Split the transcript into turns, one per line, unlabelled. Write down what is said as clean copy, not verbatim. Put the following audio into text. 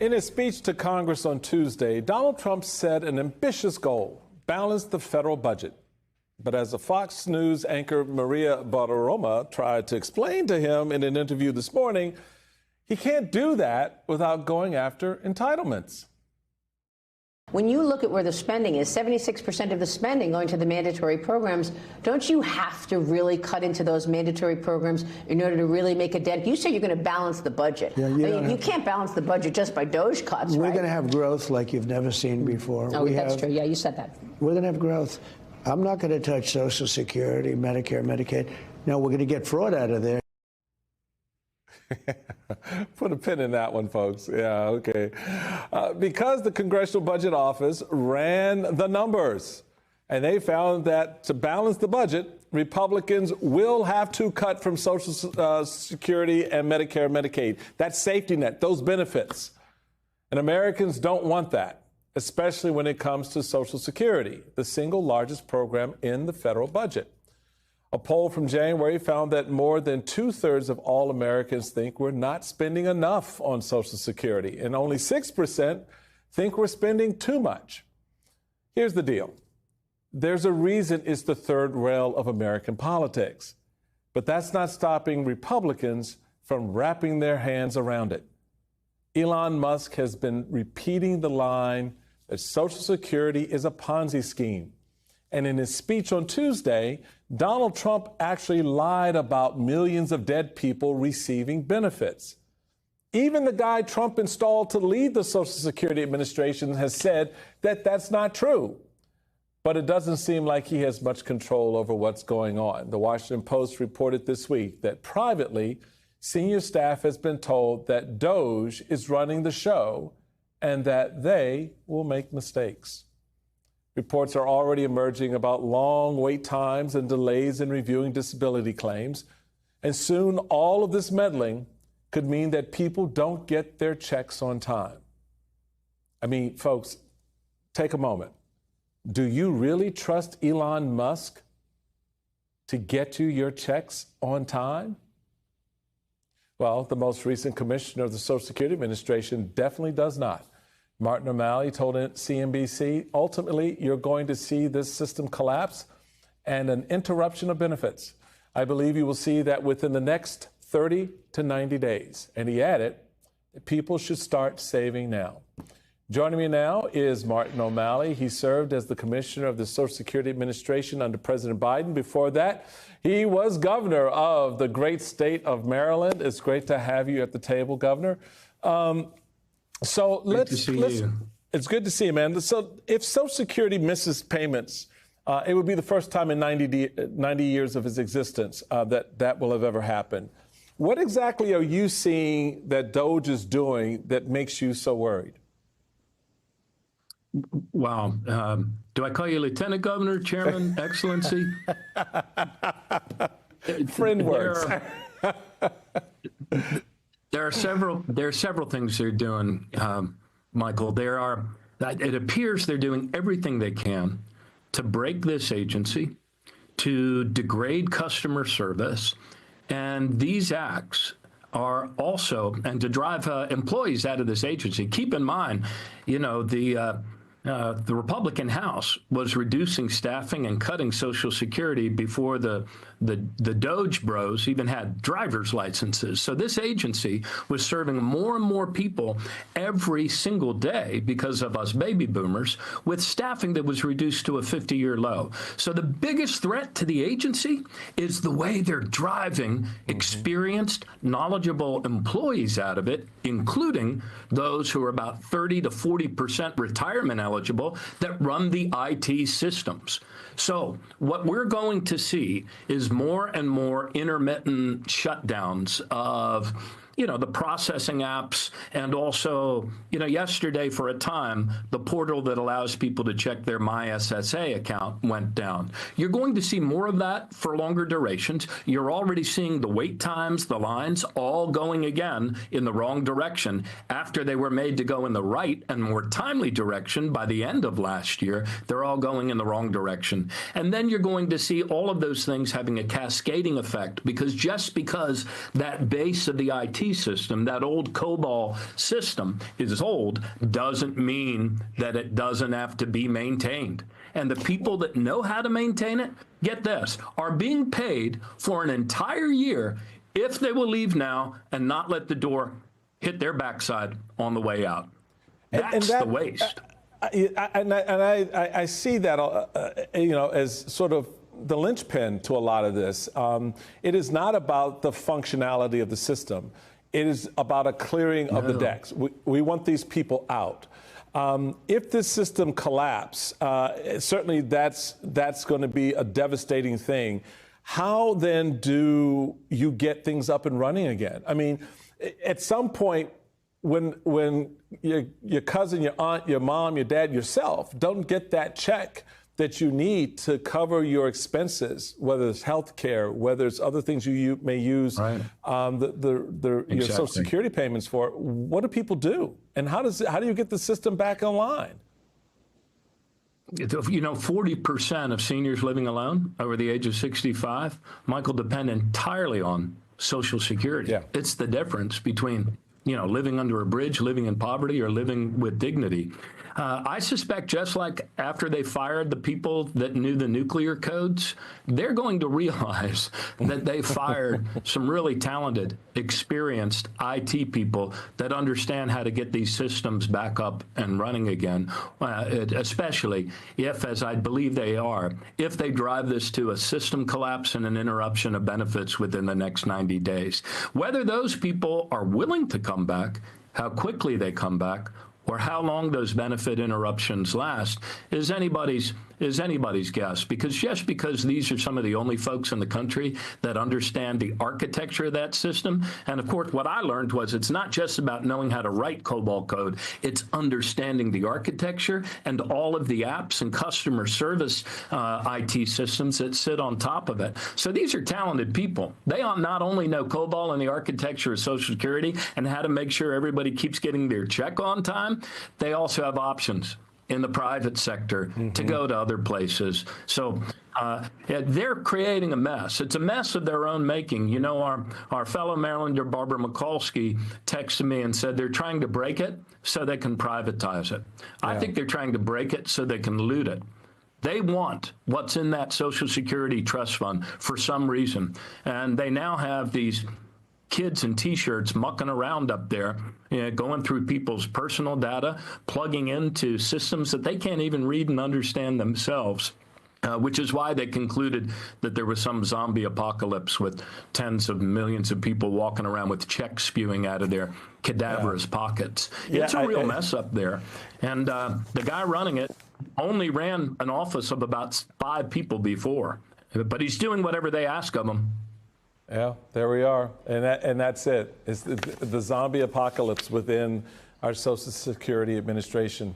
In his speech to Congress on Tuesday, Donald Trump set an ambitious goal: balance the federal budget. But as a Fox News anchor Maria Bartiromo tried to explain to him in an interview this morning, he can't do that without going after entitlements.
When you look at where the spending is, 76% of the spending going to the mandatory programs, don't you have to really cut into those mandatory programs in order to really make a dent? You say you're going to balance the budget.
Yeah,
you can't balance the budget just by DOGE cuts,
We're
right?
going to have growth like you've never seen before.
Oh, that's true. Yeah, you said that.
We're going to have growth. I'm not going to touch Social Security, Medicare, Medicaid. No, we're going to get fraud out of there.
Put a pin in that one, folks. Yeah, okay. Because the Congressional Budget Office ran the numbers, and they found that to balance the budget, Republicans will have to cut from Social Security and Medicare and Medicaid. That safety net, those benefits. And Americans don't want that, especially when it comes to Social Security, the single largest program in the federal budget. A poll from January found that more than 2/3 of all Americans think we're not spending enough on Social Security, and only 6% think we're spending too much. Here's the deal. There's a reason it's the third rail of American politics, but that's not stopping Republicans from wrapping their hands around it. Elon Musk has been repeating the line that Social Security is a Ponzi scheme. And in his speech on Tuesday, Donald Trump actually lied about millions of dead people receiving benefits. Even the guy Trump installed to lead the Social Security Administration has said that that's not true. But it doesn't seem like he has much control over what's going on. The Washington Post reported this week that privately, senior staff has been told that DOGE is running the show and that they will make mistakes. Reports are already emerging about long wait times and delays in reviewing disability claims. And soon all of this meddling could mean that people don't get their checks on time. I mean, folks, take a moment. Do you really trust Elon Musk to get you your checks on time? Well, the most recent commissioner of the Social Security Administration definitely does not. Martin O'Malley told CNBC, ultimately, you're going to see this system collapse and an interruption of benefits. I believe you will see that within the next 30 to 90 days. And he added that people should start saving now. Joining me now is Martin O'Malley. He served as the commissioner of the Social Security Administration under President Biden. Before that, he was governor of the great state of Maryland. It's great to have you at the table, Governor. It's good to see you, man. So if Social Security misses payments, it would be the first time in 90 years of its existence that will have ever happened. What exactly are you seeing that DOGE is doing that makes you so worried?
Wow. Do I call you Lieutenant Governor, Chairman, Excellency?
Friend words.
There are several things they're doing, Michael. It appears they're doing everything they can to break this agency, to degrade customer service, and these acts are also, and to drive employees out of this agency. Keep in mind, you know, the Republican House was reducing staffing and cutting Social Security before the DOGE bros even had driver's licenses. So this agency was serving more and more people every single day because of us baby boomers, with staffing that was reduced to a 50-year low. So the biggest threat to the agency is the way they're driving experienced, knowledgeable employees out of it, including those who are about 30 to 40% retirement eligible that run the IT systems. So what we're going to see is more and more intermittent shutdowns of, you know, the processing apps, and also, you know, yesterday for a time, the portal that allows people to check their MySSA account went down. You're going to see more of that for longer durations. You're already seeing the wait times, the lines, all going again in the wrong direction after they were made to go in the right and more timely direction by the end of last year. They're all going in the wrong direction. And then you're going to see all of those things having a cascading effect, because just because that base of the IT IT system, that old COBOL system is old, doesn't mean that it doesn't have to be maintained. And the people that know how to maintain it, get this, are being paid for an entire year if they will leave now and not let the door hit their backside on the way out. That's the waste.
I see that, as sort of the linchpin to a lot of this. It is not about the functionality of the system. It is about a clearing of the decks. We want these people out. If this system collapses, certainly that's going to be a devastating thing. How then do you get things up and running again? I mean, at some point, when your cousin, your aunt, your mom, your dad, yourself don't get that check that you need to cover your expenses, whether it's health care, whether it's other things you may use your Social Security payments for, what do people do? And how do you get the system back online?
40% of seniors living alone over the age of 65, Michael, depend entirely on Social Security. Yeah. It's the difference between living under a bridge, living in poverty, or living with dignity. I suspect just like after they fired the people that knew the nuclear codes, they're going to realize that they fired some really talented, experienced IT people that understand how to get these systems back up and running again, especially if, as I believe they are, if they drive this to a system collapse and an interruption of benefits within the next 90 days. Whether those people are willing to come back, how quickly they come back, or how long those benefit interruptions last is anybody's guess. Because just because these are some of the only folks in the country that understand the architecture of that system, and of course what I learned was it's not just about knowing how to write COBOL code, it's understanding the architecture and all of the apps and customer service IT systems that sit on top of it. So these are talented people. They not only know COBOL and the architecture of Social Security and how to make sure everybody keeps getting their check on time, they also have options in the private sector to go to other places. So they're creating a mess. It's a mess of their own making. Our fellow Marylander, Barbara Mikulski, texted me and said they're trying to break it so they can privatize it. Yeah. I think they're trying to break it so they can loot it. They want what's in that Social Security trust fund for some reason. And they now have these kids in T-shirts mucking around up there, going through people's personal data, plugging into systems that they can't even read and understand themselves, which is why they concluded that there was some zombie apocalypse with tens of millions of people walking around with checks spewing out of their cadaverous pockets. It's a real mess up there. And the guy running it only ran an office of about 5 people before, but he's doing whatever they ask of him.
Yeah, there we are. And that's it. It's the zombie apocalypse within our Social Security Administration.